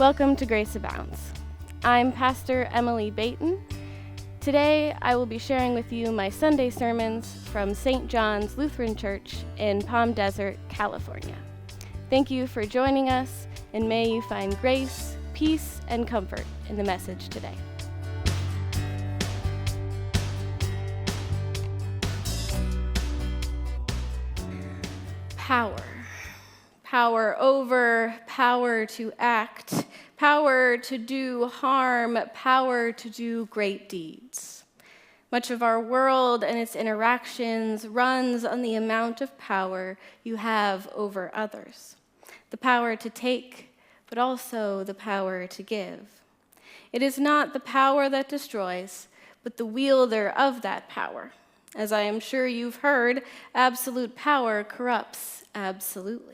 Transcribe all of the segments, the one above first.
Welcome to Grace Abounds. I'm Pastor Emily Baton. Today, I will be sharing with you my Sunday sermons from St. John's Lutheran Church in Palm Desert, California. Thank you for joining us, and may you find grace, peace, and comfort in the message today. Power. Power over, power to act, power to do harm, power to do great deeds. Much of our world and its interactions runs on the amount of power you have over others. The power to take, but also the power to give. It is not the power that destroys, but the wielder of that power. As I am sure you've heard, absolute power corrupts absolutely.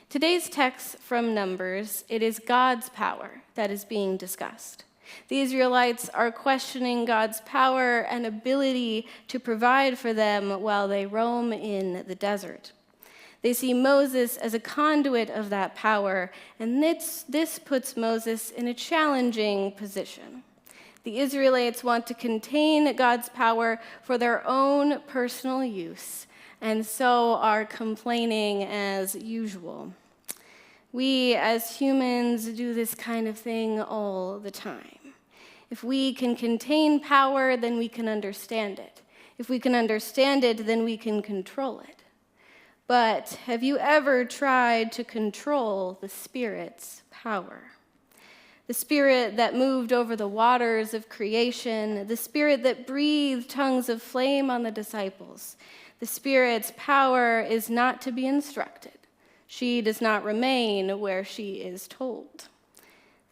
Today's text from Numbers, it is God's power that is being discussed. The Israelites are questioning God's power and ability to provide for them while they roam in the desert. They see Moses as a conduit of that power, and this puts Moses in a challenging position. The Israelites want to contain God's power for their own personal use, and so are complaining as usual. We as humans do this kind of thing all the time. If we can contain power, then we can understand it. If we can understand it, then we can control it. But have you ever tried to control the Spirit's power? The Spirit that moved over the waters of creation, the Spirit that breathed tongues of flame on the disciples. The Spirit's power is not to be instructed. She does not remain where she is told.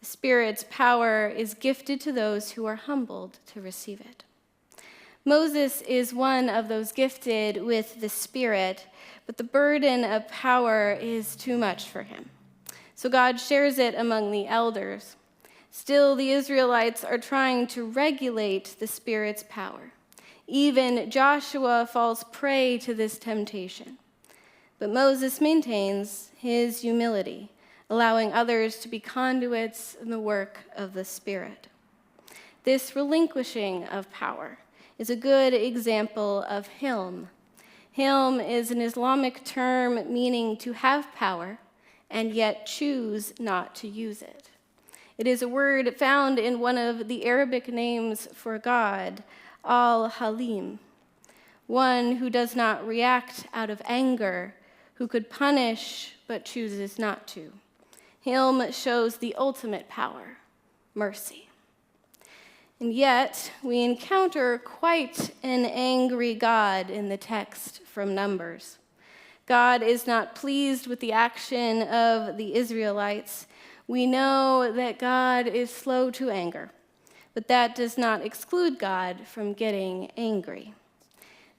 The Spirit's power is gifted to those who are humbled to receive it. Moses is one of those gifted with the Spirit, but the burden of power is too much for him. So God shares it among the elders. Still, the Israelites are trying to regulate the Spirit's power. Even Joshua falls prey to this temptation. But Moses maintains his humility, allowing others to be conduits in the work of the Spirit. This relinquishing of power is a good example of hilm. Hilm is an Islamic term meaning to have power and yet choose not to use it. It is a word found in one of the Arabic names for God, Al-Halim, one who does not react out of anger, who could punish but chooses not to. Hilm shows the ultimate power, mercy. And yet, we encounter quite an angry God in the text from Numbers. God is not pleased with the action of the Israelites. We know that God is slow to anger, but that does not exclude God from getting angry.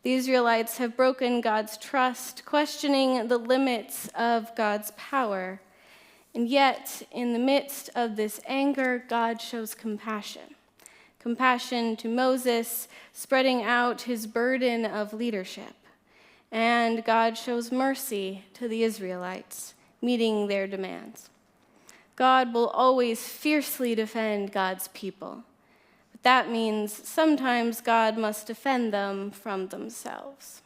The Israelites have broken God's trust, questioning the limits of God's power. And yet, in the midst of this anger, God shows compassion. Compassion to Moses, spreading out his burden of leadership. And God shows mercy to the Israelites, meeting their demands. God will always fiercely defend God's people. That means sometimes God must defend them from themselves.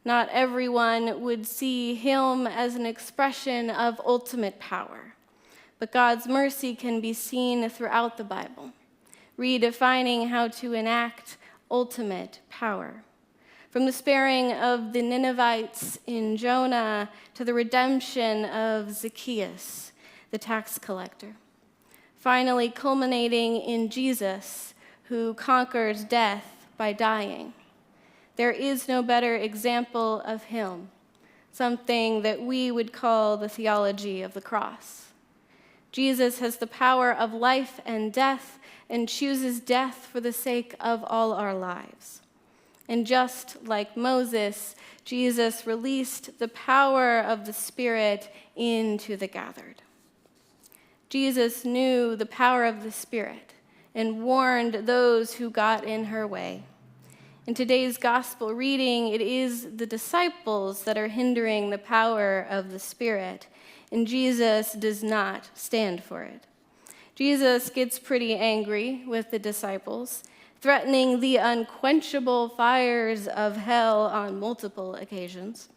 Not everyone would see Him as an expression of ultimate power, but God's mercy can be seen throughout the Bible, redefining how to enact ultimate power. From the sparing of the Ninevites in Jonah to the redemption of Zacchaeus, the tax collector. Finally culminating in Jesus, who conquers death by dying. There is no better example of him, something that we would call the theology of the cross. Jesus has the power of life and death and chooses death for the sake of all our lives. And just like Moses, Jesus released the power of the Spirit into the gathered. Jesus knew the power of the Spirit and warned those who got in her way. In today's gospel reading, it is the disciples that are hindering the power of the Spirit. and Jesus does not stand for it. Jesus gets pretty angry with the disciples, threatening the unquenchable fires of hell on multiple occasions.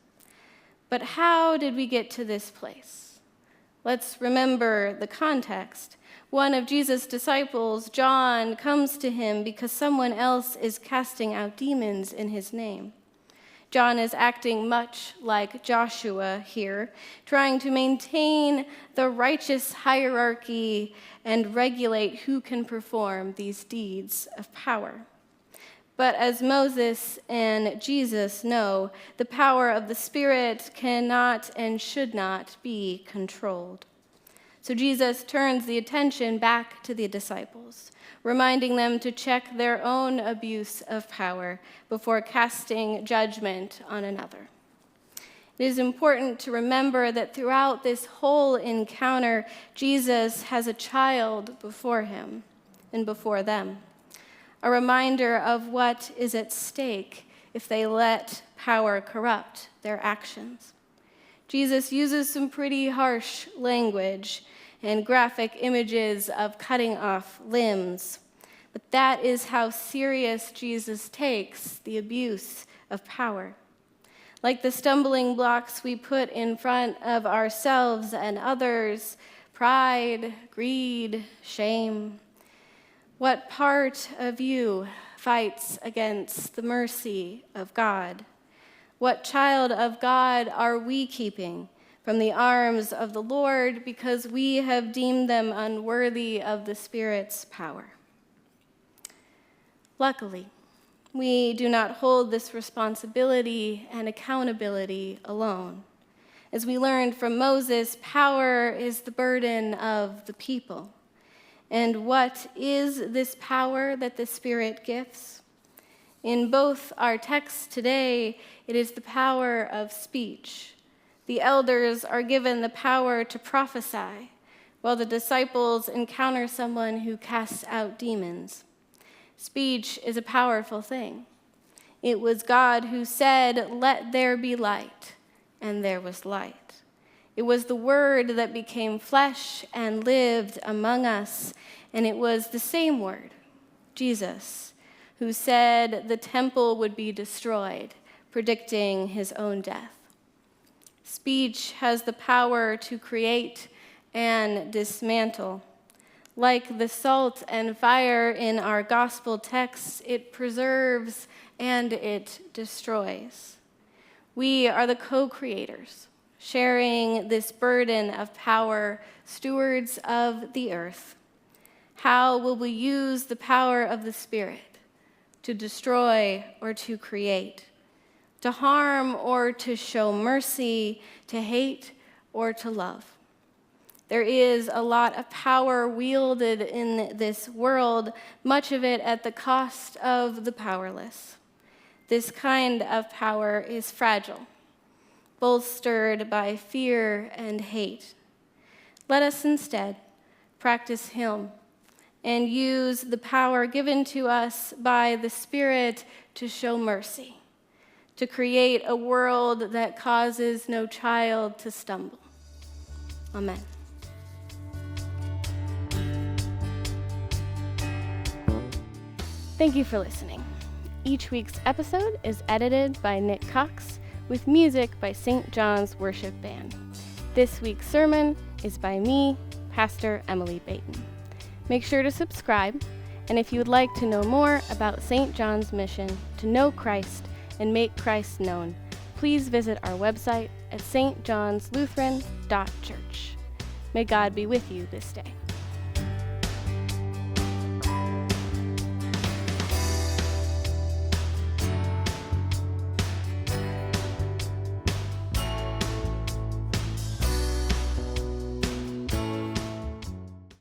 But how did we get to this place? Let's remember the context. One of Jesus' disciples, John, comes to him because someone else is casting out demons in his name. John is acting much like Joshua here, trying to maintain the righteous hierarchy and regulate who can perform these deeds of power. But as Moses and Jesus know, the power of the Spirit cannot and should not be controlled. So Jesus turns the attention back to the disciples, reminding them to check their own abuse of power before casting judgment on another. It is important to remember that throughout this whole encounter, Jesus has a child before him and before them, a reminder of what is at stake if they let power corrupt their actions. Jesus uses some pretty harsh language and graphic images of cutting off limbs, but that is how serious Jesus takes the abuse of power. Like the stumbling blocks we put in front of ourselves and others, pride, greed, shame. What part of you fights against the mercy of God? What child of God are we keeping from the arms of the Lord because we have deemed them unworthy of the Spirit's power? Luckily, we do not hold this responsibility and accountability alone. As we learned from Moses, power is the burden of the people. And what is this power that the Spirit gives? In both our texts today, it is the power of speech. The elders are given the power to prophesy, while the disciples encounter someone who casts out demons. Speech is a powerful thing. It was God who said, "Let there be light," and there was light. It was the Word that became flesh and lived among us, and it was the same Word, Jesus, who said the temple would be destroyed, predicting his own death. Speech has the power to create and dismantle. Like the salt and fire in our gospel texts, it preserves and it destroys. We are the co-creators, sharing this burden of power, stewards of the earth. How will we use the power of the Spirit to destroy or to create, to harm or to show mercy, to hate or to love? There is a lot of power wielded in this world, much of it at the cost of the powerless. This kind of power is fragile, bolstered by fear and hate. Let us instead practice Him and use the power given to us by the Spirit to show mercy, to create a world that causes no child to stumble. Amen. Thank you for listening. Each week's episode is edited by Nick Cox with music by St. John's Worship Band. This week's sermon is by me, Pastor Emily Baton. Make sure to subscribe, and if you would like to know more about St. John's mission to know Christ and make Christ known, please visit our website at stjohnslutheran.church. May God be with you this day.